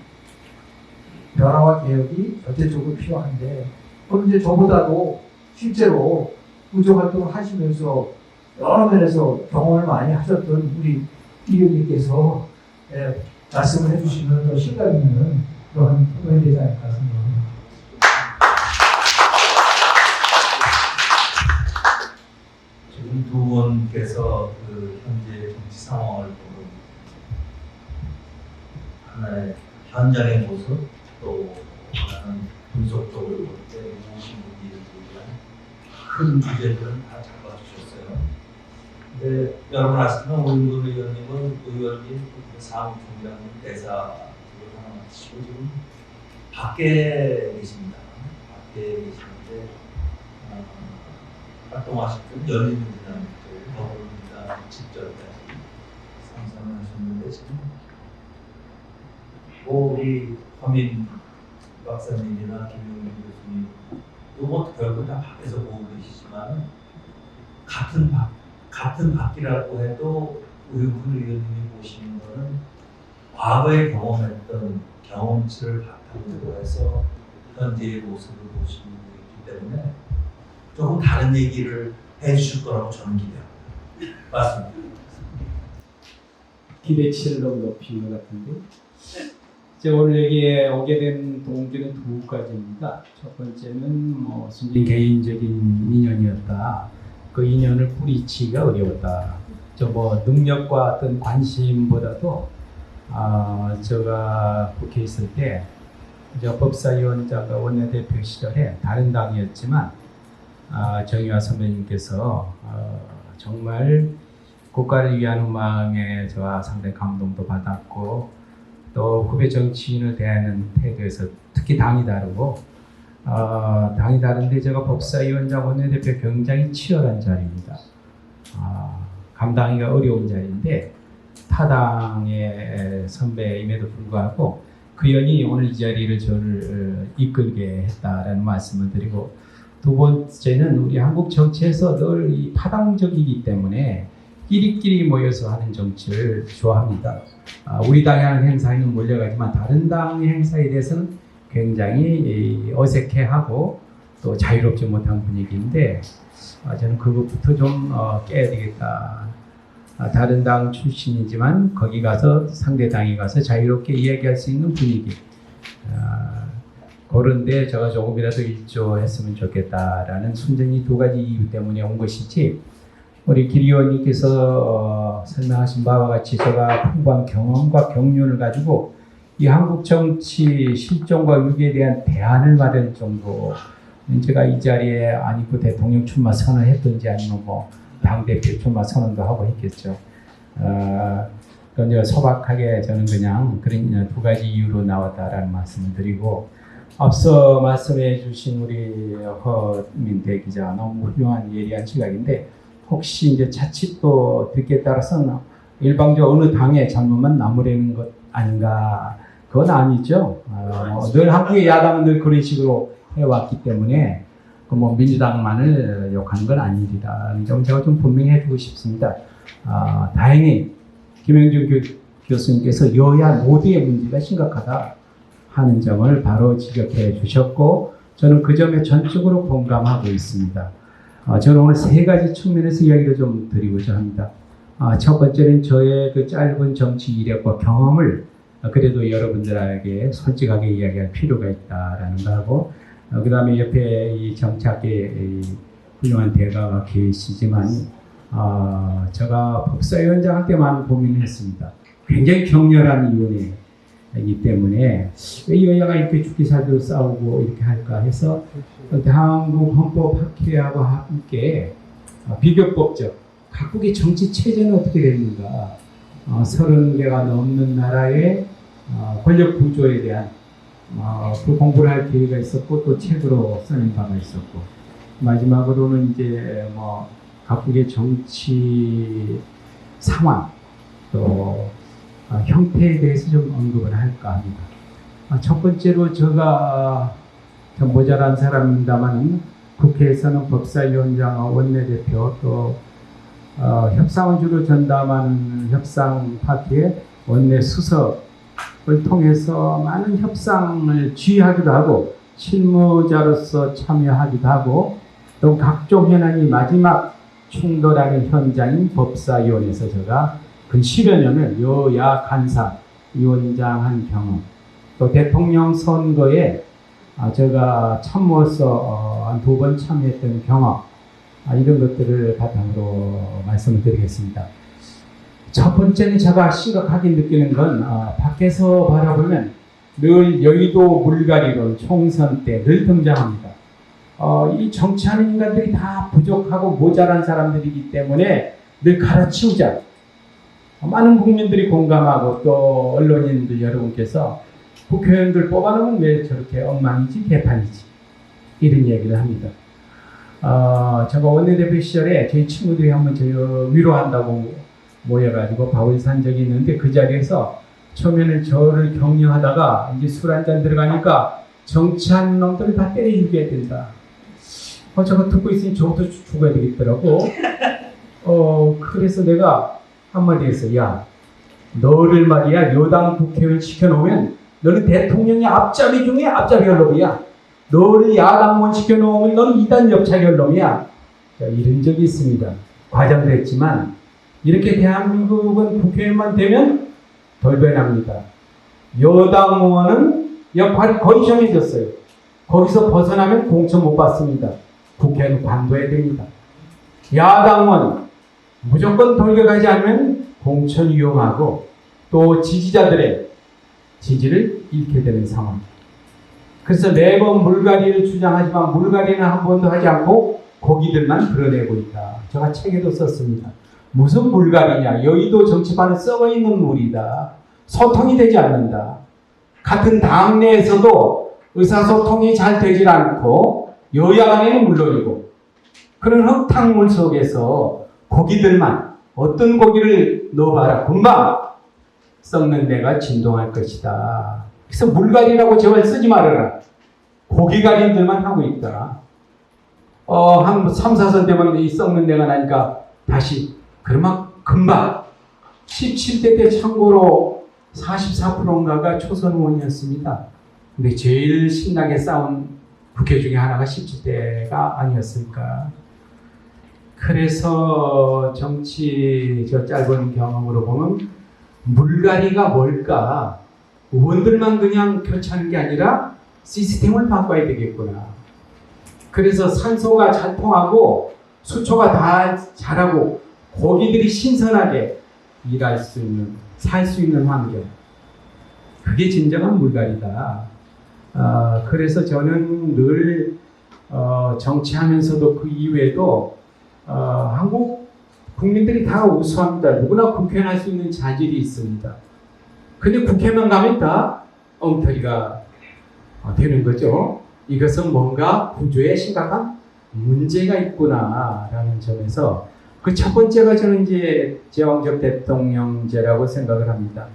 [SPEAKER 4] 변화와 개혁이 절대적으로 필요한데 그럼 이제 저보다도 실제로 구조활동을 하시면서 여러 면에서 경험을 많이 하셨던 우리 의원님께서 말씀을 해주시는 더 실감 있는 그런 부분이 되지 않을까 생각합니다.
[SPEAKER 1] 지금 두 분께서 그 현재 정치 상황을 보고 하나의 현장의 모습 또 하나는 분석적으로 볼 때 무엇이 문제인지에 대한 큰 주제들은 다 잡아주셨어요. 근데 여러분 아시지만 오윤근 의원님은 의원님 사무총장 대사를 하나 맡으시고 지금 밖에 계십니다. 밖에 계시는데 활동하셨던 열린민주당 더불어민주당 직전까지 상상을 하셨는데 지금 뭐 우리 허민 박사님이나 김용민 교수님 뭐 결국 다 밖에서 보고 계시지만 같은 밖이라고 해도 우윤근 의원님이 보시는 거는 과거에 경험했던 경험치를 바탕으로 해서 현재의 모습을 보시고 있기 때문에 조금 다른 얘기를
[SPEAKER 5] 해주실 거라고 저는 기대합니다. 맞습니다.
[SPEAKER 6] 기대치를 너무 높인 것 같은데. 제가 오늘 여기에 오게 된 동기는 두 가지입니다. 첫 번째는 순전히 개인적인 인연이었다. 그 인연을 뿌리치기가 어려웠다. 능력과 어떤 관심보다도 제가 국회에 있을 때 법사위원장과 원내대표 시절에 다른 당이었지만 정의화 선배님께서 정말 국가를 위하는 마음에 저와 상당히 감동도 받았고 또 후배 정치인을 대하는 태도에서 특히 당이 다르고 당이 다른데 제가 법사위원장 원내대표 굉장히 치열한 자리입니다. 감당하기가 어려운 자리인데 타당의 선배임에도 불구하고 그 연이 오늘 이 자리를 저를 이끌게 했다라는 말씀을 드리고 두 번째는 우리 한국 정치에서 늘 이 파당적이기 때문에 끼리끼리 모여서 하는 정치를 좋아합니다. 우리 당이 하는 행사에는 몰려가지만 다른 당의 행사에 대해서는 굉장히 어색해하고 또 자유롭지 못한 분위기인데 저는 그것부터 좀 깨야 되겠다. 다른 당 출신이지만 거기 가서 상대 당에 가서 자유롭게 이야기할 수 있는 분위기. 그런데 제가 조금이라도 일조했으면 좋겠다라는 순전히 두 가지 이유 때문에 온 것이지 우리 길 의원님께서 설명하신 바와 같이 제가 풍부한 경험과 경륜을 가지고 이 한국 정치 실정과 위기에 대한 대안을 마련할 정도 제가 이 자리에 아니고 대통령 출마 선언했든지 아니면 당대표 출마 선언도 하고 했겠죠. 그런데 소박하게 저는 그냥 그런 두 가지 이유로 나왔다라는 말씀을 드리고 앞서 말씀해 주신 우리 허민대 기자 너무 훌륭한 예리한 시각인데 혹시 이제 자칫 또 듣기에 따라서는 일방적으로 어느 당의 잘못만 나무라는 것 아닌가? 그건 아니죠. 늘 한국의 야당은 늘 그런 식으로 해왔기 때문에 민주당만을 욕하는 건 아니리라. 점 제가 좀 분명히 해주고 싶습니다. 다행히 김영준 교수님께서 여야 모두의 문제가 심각하다 하는 점을 바로 지적해 주셨고 저는 그 점에 전적으로 공감하고 있습니다. 저는 오늘 세 가지 측면에서 이야기를 좀 드리고자 합니다. 첫 번째는 저의 그 짧은 정치 이력과 경험을 그래도 여러분들에게 솔직하게 이야기할 필요가 있다라는 거하고 그 다음에 옆에 이 정치학계 훌륭한 대가가 계시지만 제가 법사위원장 때 많은 고민을 했습니다. 굉장히 격렬한 위원회이기 때문에 왜 여야가 이렇게 죽기 살기로 싸우고 이렇게 할까 해서 한국 헌법 학회하고 함께 비교법적 각국의 정치 체제는 어떻게 됐는가 30개가 넘는 나라의 권력 구조에 대한 그 공부를 할 기회가 있었고 또 책으로 써낸 바가 있었고 마지막으로는 이제 각국의 정치 상황 또 형태에 대해서 좀 언급을 할까 합니다. 첫 번째로 제가 좀 모자란 사람입니다만 국회에서는 법사위원장과 원내대표 또 협상을 주로 전담하는 협상 파트의 원내 수석을 통해서 많은 협상을 지휘하기도 하고 실무자로서 참여하기도 하고 또 각종 현안이 마지막 충돌하는 현장인 법사위원회에서 제가 근 10여 년을 여야 간사 위원장한 경험 또 대통령 선거에 제가 참모로서 한 2번 참여했던 경험 이런 것들을 바탕으로 말씀을 드리겠습니다. 첫 번째는 제가 심각하게 느끼는 건 밖에서 바라보면 늘 여의도 물갈이론 총선 때 늘 등장합니다. 이 정치하는 인간들이 다 부족하고 모자란 사람들이기 때문에 늘 갈아치우자. 많은 국민들이 공감하고 또 언론인들 여러분께서 국회의원들 뽑아놓으면 왜 저렇게 엉망이지 개판이지 이런 얘기를 합니다. 제가 원내대표 시절에 저희 친구들이 한번 저를 위로한다고 모여가지고 밥을 산 적이 있는데 그 자리에서 처음에는 저를 격려하다가 이제 술 한잔 들어가니까 정치하는 놈들을 다 때려 죽여야 된다. 저거 듣고 있으니 저도 죽어야 되겠더라고. 그래서 내가 한마디 했어. 야, 너를 말이야 여당 국회의원 시켜놓으면 너는 대통령의 앞자리 중에 앞자리 연놈이야. 너를 야당원 시켜놓으면 너는 이단 옆차기 연놈이야. 이런 적이 있습니다. 과장됐지만 이렇게 대한민국은 국회의원만 되면 돌변합니다. 여당 의원은 역할이 거의 정해졌어요. 거기서 벗어나면 공천 못 받습니다. 국회는 관둬야 됩니다. 야당은 무조건 돌격하지 않으면 공천 위험하고 또 지지자들의 지지를 잃게 되는 상황. 그래서 매번 물갈이를 주장하지만 물갈이는 한 번도 하지 않고 고기들만 드러내고 있다. 제가 책에도 썼습니다. 무슨 물갈이냐. 여의도 정치판에 썩어있는 물이다. 소통이 되지 않는다. 같은 당 내에서도 의사소통이 잘 되질 않고 여야 간에는 물론이고 그런 흙탕물 속에서 고기들만 어떤 고기를 넣어봐라. 금방 썩는 데가 진동할 것이다. 그래서 물갈이라고 제발 쓰지 말아라. 고기갈인들만 하고 있다. 한 3, 4선 되면 이 썩는 데가 나니까 다시 그러면 금방 17대 때 참고로 44%인가가 초선 의원이었습니다. 근데 제일 신나게 싸운 국회 중에 하나가 17대가 아니었을까. 그래서 정치 저 짧은 경험으로 보면 물갈이가 뭘까? 의원들만 그냥 교체하는 게 아니라 시스템을 바꿔야 되겠구나. 그래서 산소가 잘 통하고 수초가 다 자라고 고기들이 신선하게 일할 수 있는, 살 수 있는 환경. 그게 진정한 물갈이다. 그래서 저는 늘 정치하면서도 그 이외에도 한국 국민들이 다 우수합니다. 누구나 국회의원 할 수 있는 자질이 있습니다. 근데 국회만 가면 다 엉터리가 되는 거죠. 이것은 뭔가 구조에 심각한 문제가 있구나라는 점에서 그 첫 번째가 저는 이제 제왕적 대통령제라고 생각을 합니다.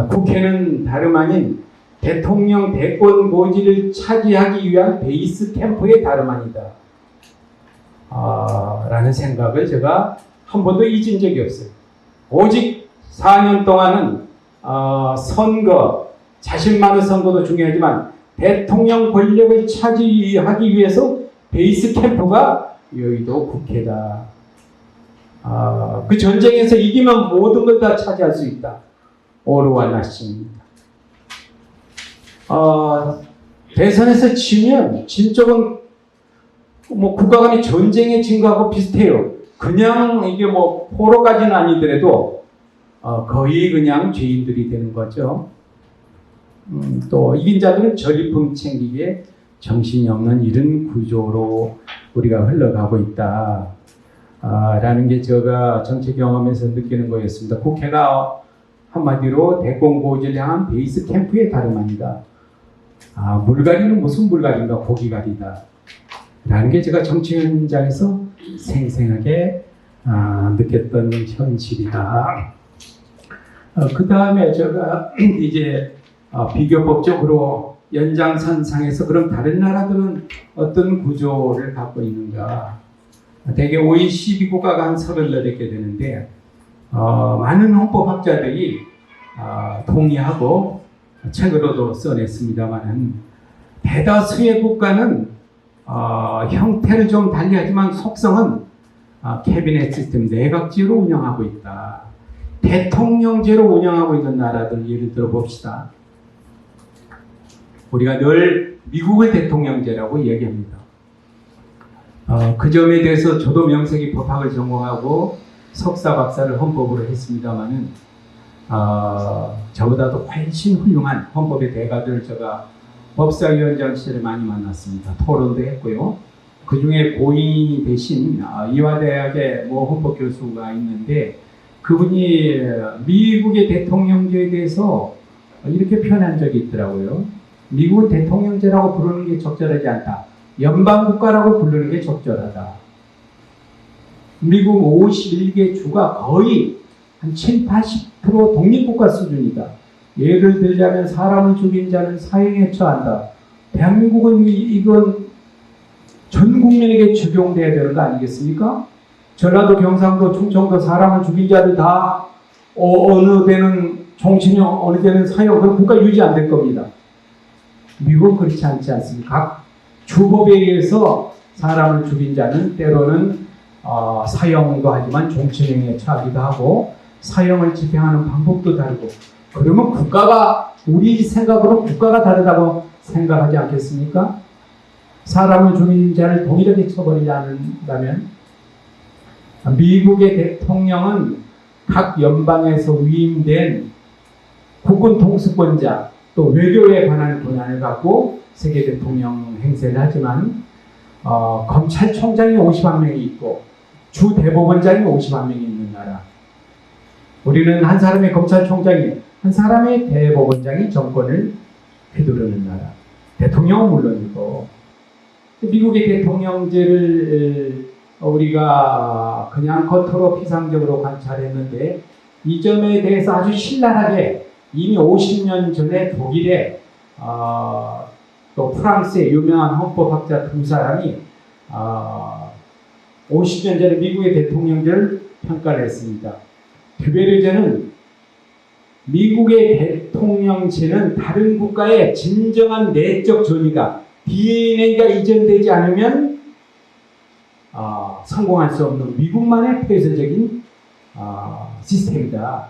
[SPEAKER 6] 국회는 다름 아닌 대통령 대권 고지를 차지하기 위한 베이스 캠프의 다름 아니다. 라는 생각을 제가 한 번도 잊은 적이 없어요. 오직 4년 동안은 선거, 자신만의 선거도 중요하지만 대통령 권력을 차지하기 위해서 베이스 캠프가 여의도 국회다. 그 전쟁에서 이기면 모든 걸 다 차지할 수 있다. 오르와 나싱입니다. 대선에서 지면 진쪽은 뭐 국가 간의 전쟁에 진 거하고 비슷해요. 그냥 이게 뭐 포로까지는 아니더라도 거의 그냥 죄인들이 되는 거죠. 또 이긴 자들은 전리품 챙기기에 정신이 없는 이런 구조로 우리가 흘러가고 있다. 라는 게 제가 정치 경험에서 느끼는 거였습니다. 국회가 한마디로 대공고지를 향한 베이스 캠프의 다름 아니다. 물갈이는 무슨 물갈인가? 고기갈이다. 라는 게 제가 정치 현장에서 생생하게 느꼈던 현실이다. 그 다음에 제가 이제 비교법적으로 연장선상에서 그럼 다른 나라들은 어떤 구조를 갖고 있는가? 대개 OECD 국가가 한 38개 되는데 많은 헌법학자들이 동의하고 책으로도 써냈습니다만 대다수의 국가는 형태를 좀 달리하지만 속성은 캐비넷 시스템 내각제로 운영하고 있다. 대통령제로 운영하고 있는 나라들 예를 들어 봅시다. 우리가 늘 미국의 대통령제라고 얘기합니다. 그 점에 대해서 저도 명색이 법학을 전공하고 석사 박사를 헌법으로 했습니다만은 저보다도 훨씬 훌륭한 헌법의 대가들을 제가 법사위원장 시절에 많이 만났습니다. 토론도 했고요. 그 중에 고인이 되신 이화대학의 헌법 교수가 있는데 그분이 미국의 대통령제에 대해서 이렇게 표현한 적이 있더라고요. 미국은 대통령제라고 부르는 게 적절하지 않다. 연방국가라고 부르는 게 적절하다. 미국 51개 주가 거의 한 7, 80% 독립국가 수준이다. 예를 들자면 사람을 죽인 자는 사형에 처한다. 대한민국은 이건 전 국민에게 적용돼야 되는 거 아니겠습니까? 전라도, 경상도, 충청도 사람을 죽인 자들 다 어느 데는 종신형, 어느 데는 사형, 그런 국가 유지 안 될 겁니다. 미국은 그렇지 않지 않습니까? 각 주법에 의해서 사람을 죽인 자는 때로는 사형도 하지만 종신형에 처하기도 하고 사형을 집행하는 방법도 다르고 그러면 국가가 우리 생각으로 국가가 다르다고 생각하지 않겠습니까? 사람을 죽인 자를 동일하게 처벌하지 않는다면 미국의 대통령은 각 연방에서 위임된 국군 통수권자 또 외교에 관한 권한을 갖고 세계 대통령 행세를 하지만 검찰총장이 50만 명이 있고 주 대법원장이 50만 명이 있는 나라. 우리는 한 사람의 검찰총장이 한 사람의 대법원장이 정권을 휘두르는 나라. 대통령은 물론이고 미국의 대통령제를 우리가 그냥 겉으로 피상적으로 관찰했는데 이 점에 대해서 아주 신랄하게 이미 50년 전에 독일에 또 프랑스의 유명한 헌법학자 두 사람이 50년 전에 미국의 대통령제를 평가를 했습니다. 듀베르제는 미국의 대통령제는 다른 국가의 진정한 내적 존의가 DNA가 이전되지 않으면 성공할 수 없는 미국만의 폐쇄적인 시스템이다.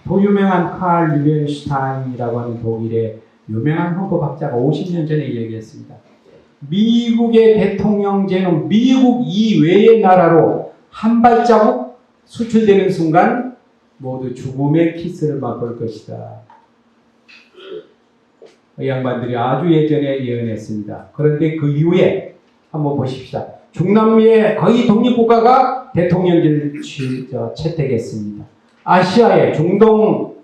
[SPEAKER 6] 더 유명한 칼 유겐슈타인이라고 하는 독일의 유명한 헌법학자가 50년 전에 얘기했습니다. 미국의 대통령제는 미국 이외의 나라로 한 발자국 수출되는 순간 모두 죽음의 키스를 맛볼 것이다. 이 양반들이 아주 예전에 예언했습니다. 그런데 그 이후에 한번 보십시다. 중남미의 거의 독립국가가 대통령제를 채택했습니다. 아시아의 중동,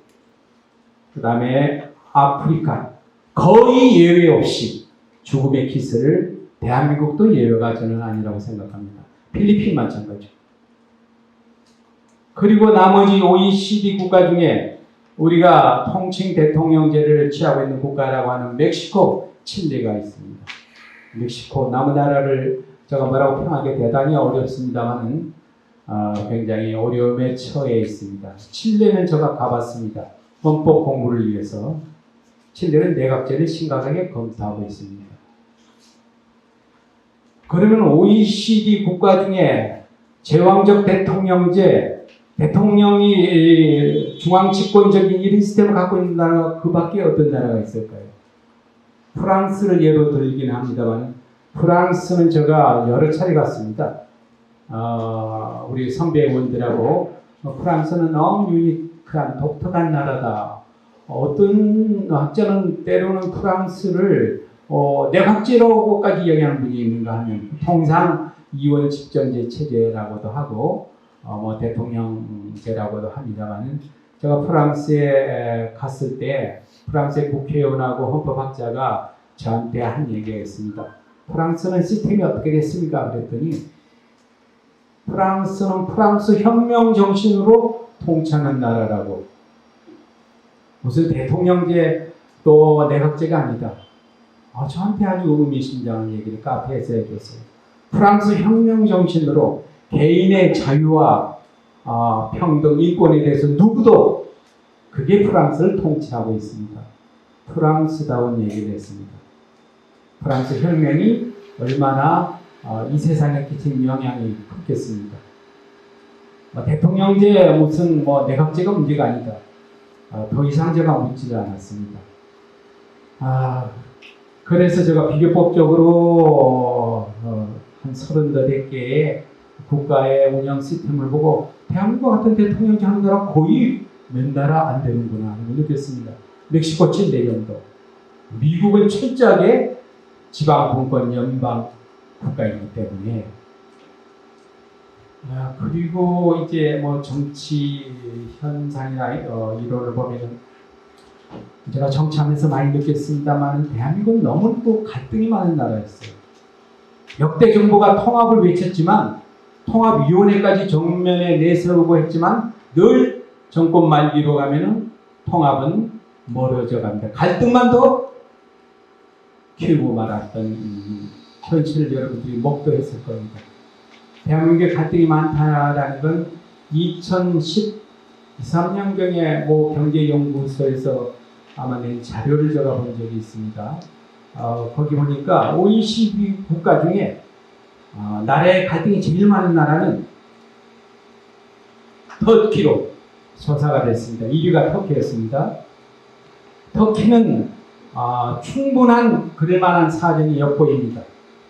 [SPEAKER 6] 그 다음에 아프리카 거의 예외 없이 죽음의 키스를 대한민국도 예외가 저는 아니라고 생각합니다. 필리핀 마찬가지. 그리고 나머지 OECD 국가 중에 우리가 통칭 대통령제를 취하고 있는 국가라고 하는 멕시코, 칠레가 있습니다. 멕시코 남은 나라를 제가 뭐라고 표현하기 대단히 어렵습니다만은 굉장히 어려움에 처해 있습니다. 칠레는 제가 가봤습니다. 헌법 공부를 위해서. 칠레는 내각제를 심각하게 검토하고 있습니다. 그러면 OECD 국가 중에 제왕적 대통령제, 대통령이 중앙집권적인 이런 시스템을 갖고 있는 나라가 그 밖에 어떤 나라가 있을까요? 프랑스를 예로 들긴 합니다만 프랑스는 제가 여러 차례 갔습니다. 우리 선배 의원들하고 프랑스는 너무 유니크한 독특한 나라다. 어떤 학자는 때로는 프랑스를 내각제로까지 얘기하는 분이 있는가 하면 통상 이원 집정제 체제라고도 하고 뭐 대통령제라고도 합니다만은 제가 프랑스에 갔을 때 프랑스의 국회의원하고 헌법학자가 저한테 한 얘기가 있습니다. 프랑스는 시스템이 어떻게 됐습니까? 그랬더니 프랑스는 프랑스 혁명 정신으로 통치하는 나라라고. 무슨 대통령제 또 내각제가 아니다. 저한테 아주 의미심장한 얘기를 카페에서 해줬어요. 프랑스 혁명 정신으로 개인의 자유와 평등, 인권에 대해서 누구도 그게 프랑스를 통치하고 있습니다. 프랑스다운 얘기를 했습니다. 프랑스 혁명이 얼마나 이 세상에 끼친 영향이 크겠습니까? 대통령제 무슨 내각제가 문제가 아니다. 더 이상 제가 묻지 않았습니다. 그래서 제가 비교법적으로 한 38개의 국가의 운영 시스템을 보고 대한민국 같은 대통령제 하는 나라 거의 몇 나라 안 되는구나 하는 걸 느꼈습니다. 멕시코 칠레 정도. 미국은 철저하게 지방분권 연방 국가이기 때문에. 그리고 이제 정치 현상이나 이론을 보면은 제가 정치하면서 많이 느꼈습니다만 대한민국은 너무 또 갈등이 많은 나라였어요. 역대 정부가 통합을 외쳤지만 통합위원회까지 정면에 내세우고 했지만 늘 정권 말기로 가면은 통합은 멀어져 갑니다. 갈등만 더 키우고 말았던 현실을 여러분들이 목도했을 겁니다. 대한민국에 갈등이 많다라는 건 2013년경에 모 경제연구소에서 아마 낸 자료를 제가 본 적이 있습니다. 거기 보니까 OECD 국가 중에 나라의 갈등이 제일 많은 나라는 터키로 조사가 됐습니다. 1위가 터키였습니다. 터키는 충분한 그럴만한 사정이 엿보입니다.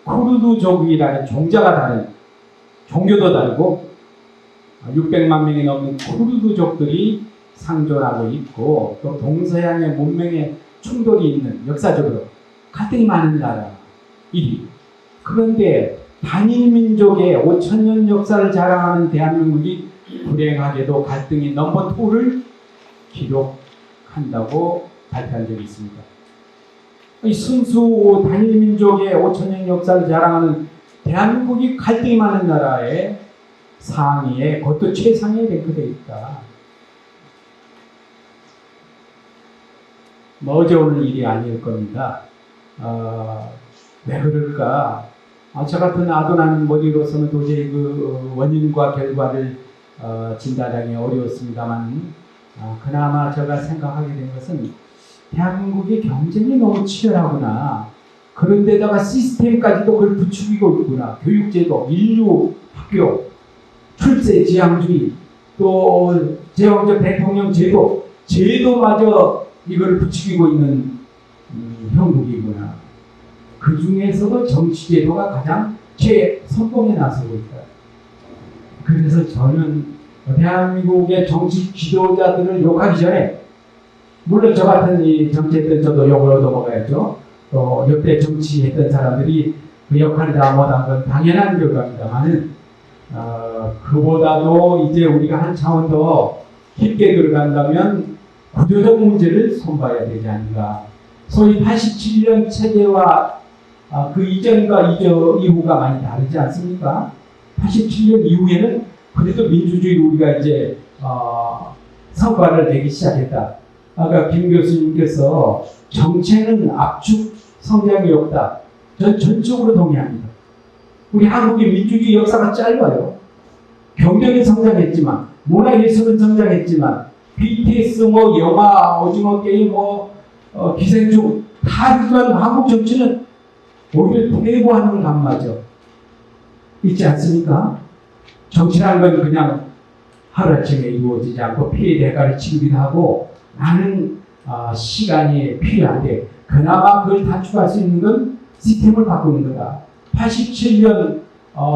[SPEAKER 6] 쿠르드족이라는 종자가 다른, 종교도 다르고 600만 명이 넘는 쿠르드족들이 상존하고 있고 또 동서양의 문명의 충돌이 있는 역사적으로 갈등이 많은 나라 1위. 그런데 단일 민족의 5천년 역사를 자랑하는 대한민국이 불행하게도 갈등이 넘버 2를 기록한다고 발표한 적이 있습니다. 이 순수 단일 민족의 5천년 역사를 자랑하는 대한민국이 갈등이 많은 나라의 상위에, 그것도 최상위에 랭크되어 있다. 어제 오늘 일이 아닐 겁니다. 왜 그럴까? 저 같은 아도난 머리로서는 도저히 그 원인과 결과를 진단하기 어려웠습니다만, 그나마 제가 생각하게 된 것은 대한민국의 경쟁이 너무 치열하구나. 그런데다가 시스템까지도 그걸 부추기고 있구나. 교육제도, 인류, 학교, 출세 지향주의, 또 제왕적 대통령 제도마저 이걸 부추기고 있는 형국이구나. 그 중에서도 정치제도가 가장 최선봉에 나서고 있다. 그래서 저는 대한민국의 정치 지도자들을 욕하기 전에, 물론 저 같은 이 정치했던 저도 욕으로 넘어가야죠. 또 역대 정치했던 사람들이 그 역할을 다 못한 건 당연한 결과입니다만은, 그보다도 이제 우리가 한 차원 더 깊게 들어간다면 구조적 문제를 손봐야 되지 않는가. 소위 87년 체제와 그 이전과 이후가 많이 다르지 않습니까? 87년 이후에는 그래도 민주주의 우리가 이제 성과를 내기 시작했다. 아까 김 교수님께서 정체는 압축 성장이 없다. 전 전적으로 동의합니다. 우리 한국의 민주주의 역사가 짧아요. 경제는 성장했지만, 문화예술은 성장했지만, BTS, 영화, 오징어 게임, 기생충 다 하지만 한국 정치는 오히려 퇴보하는 감마저 있지 않습니까? 정치라는 건 그냥 하루아침에 이루어지지 않고 피해 대가를 치르기도 하고 많은 시간이 필요한데, 그나마 그걸 단축할 수 있는 건 시스템을 바꾸는 거다. 87년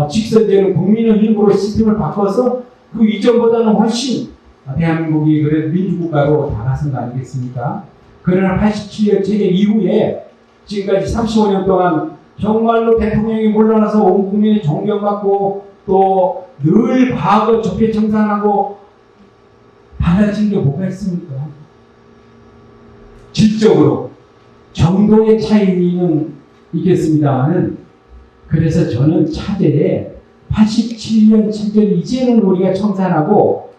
[SPEAKER 6] 직선제는 국민의 힘으로 시스템을 바꿔서 그 이전보다는 훨씬 대한민국이 그래도 민주국가로 다가선 거 아니겠습니까? 그러나 87년 체제 이후에 지금까지 35년 동안 정말로 대통령이 물러나서 온 국민의 존경받고 또 늘 과거 적폐 청산하고 달라진 게 뭐가 있습니까? 질적으로 정도의 차이는 있겠습니다만은, 그래서 저는 차제에 87년 체제를 이제는 우리가 청산하고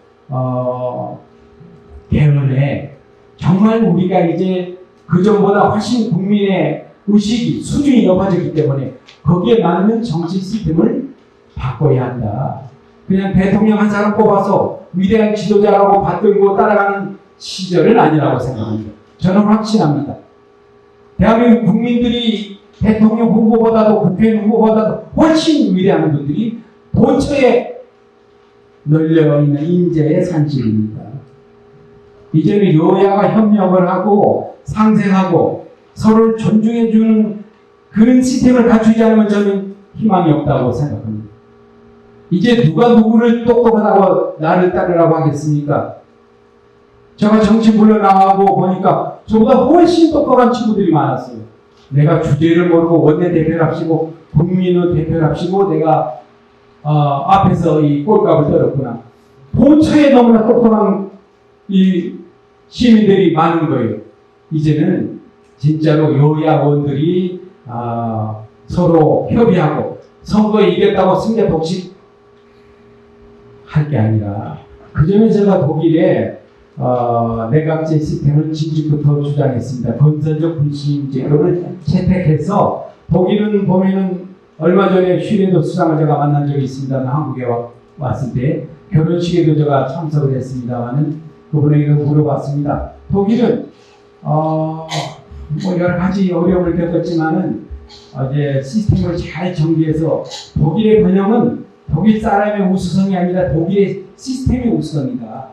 [SPEAKER 6] 개헌에 정말 우리가 이제 그전보다 훨씬 국민의 의식이 수준이 높아졌기 때문에 거기에 맞는 정치 시스템을 바꿔야 한다. 그냥 대통령 한 사람 뽑아서 위대한 지도자라고 받들고 따라가는 시절은 아니라고 생각합니다. 저는 확신합니다. 대한민국 국민들이 대통령 후보보다도 국회의원 후보보다도 훨씬 위대한 분들이 도처에 널려있는 인재의 산실입니다. 이제는 여야가 협력을 하고 상생하고 서로를 존중해주는 그런 시스템을 갖추지 않으면 저는 희망이 없다고 생각합니다. 이제 누가 누구를 똑똑하다고 나를 따르라고 하겠습니까? 제가 정치 물러나가고 보니까 저보다 훨씬 똑똑한 친구들이 많았어요. 내가 주제를 모르고 원내대표랍시고 국민의 대표랍시고 내가 앞에서 이 꼴값을 떨었구나. 본처에 너무나 똑똑한 이 시민들이 많은 거예요. 이제는 진짜로 여야원들이 서로 협의하고 선거에 이겼다고 승자 독식 할 게 아니라, 그 점에 제가 독일에 내각제 시스템을 진즉부터 주장했습니다. 건설적 분신 제도를 채택해서, 독일은 보면은 얼마 전에 슈레더 수상을 제가 만난 적이 있습니다. 한국에 왔을 때 결혼식에도 제가 참석을 했습니다만은 그분에게 물어봤습니다. 독일은 뭐 여러 가지 어려움을 겪었지만은 이제 시스템을 잘 정비해서 독일의 번영은 독일 사람의 우수성이 아니라 독일의 시스템의 우수성이다.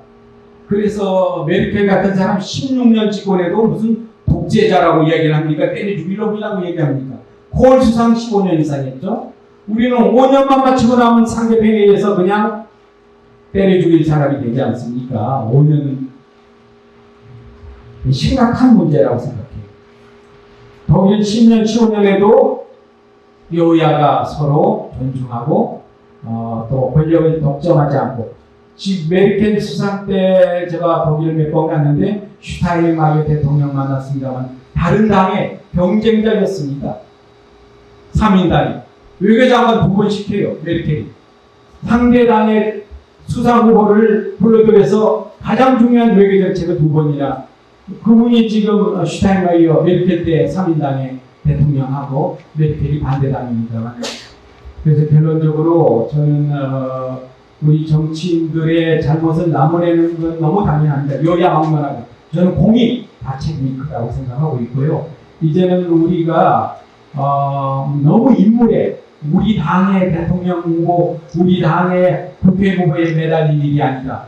[SPEAKER 6] 그래서 메르켈 같은 사람 16년 집권해도 무슨 독재자라고 이야기를 합니까? 때려 죽이려고 얘기합니까? 콜 수상 15년 이상 했죠. 우리는 5년만 맞추고 나면 상대편에 의해서 그냥 때려 죽일 사람이 되지 않습니까? 5년 심각한 문제라고 생각해요. 독일은 10년, 15년에도 여야가 서로 존중하고 또 권력을 독점하지 않고 지금 메르켈 수상 때 제가 독일을 몇 번 갔는데 슈타인마이어 대통령 만났습니다만 다른 당의 경쟁자였습니다. 3인당이 외교장관 2번 시켜요. 메르켈이 상대 당의 수상 후보를 불러들여서 가장 중요한 외교 정책을 2번이나 그분이 지금 슈타인마이어 메르켈 때 3인당의 대통령하고 메르켈이 반대당입니다만 그래서 결론적으로 저는 우리 정치인들의 잘못을 나무래는 건 너무 당연합니다. 여야 막론하고 저는 공이 다 책임이 크다고 생각하고 있고요. 이제는 우리가 너무 인물에 우리 당의 대통령 후보, 우리 당의 국회 후보에 매달릴 일이 아니다.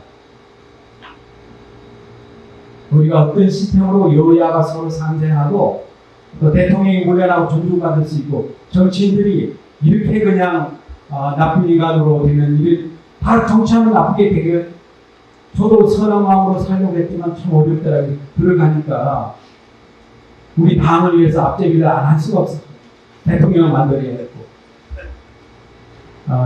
[SPEAKER 6] 우리가 어떤 시스템으로 여야가 서로 상생하고 또 대통령이 물러나고 존중받을 수 있고 정치인들이 이렇게 그냥 나쁜 인간으로 되는 일을 다 정치하면 나쁘게 되게 저도 선한 마음으로 살려고 했지만 참 어렵더라고요. 들어가니까 우리 당을 위해서 앞제비를 안 할 수가 없어요. 대통령을 만들어야 되고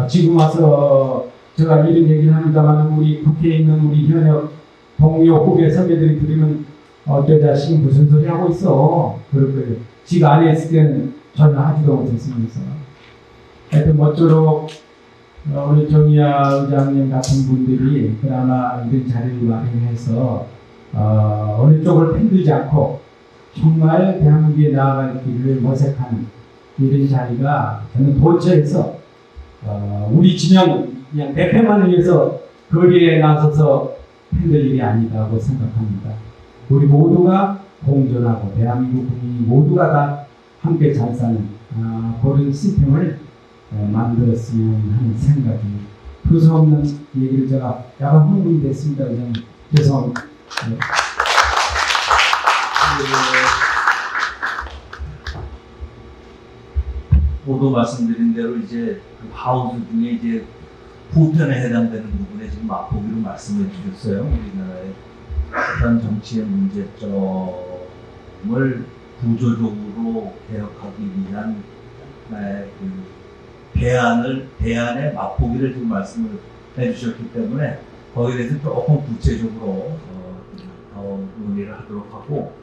[SPEAKER 6] 지금 와서 제가 이런 얘기를 합니다만 우리 국회에 있는 우리 현역 동료 후배 선배들이 들으면 저 자식이 무슨 소리 하고 있어 그럴 거예요. 지가 안에 있을 때는 전혀 하지도 못했으면서 하여튼 모쪼록 우리 정의아 의장님 같은 분들이 그나마 이런 자리를 마련해서 어느 쪽을 편들지 않고 정말 대한민국에 나아갈 길을 모색하는 이런 자리가 저는 도처에서 우리 진영 그냥 대표만을 위해서 거리에 나서서 힘들 일이 아니다고 생각합니다. 우리 모두가 공존하고 대한민국 국민 모두가 다 함께 잘 사는 그런 시스템을 만들었으면 하는 생각이 두서없는 얘기를 제가 약간 흥분이 됐습니다. 그냥 죄송합니다. 네.
[SPEAKER 1] 모두 말씀드린 대로 이제 그 하우스 중에 이제 부편에 해당되는 부분에 지금 맛보기로 말씀해 주셨어요. 우리나라의 어떤 정치의 문제점을 구조적으로 개혁하기 위한 그 대안의 맛보기를 지금 말씀을 해주셨기 때문에 거기에 대해서 조금 구체적으로 더 논의를 하도록 하고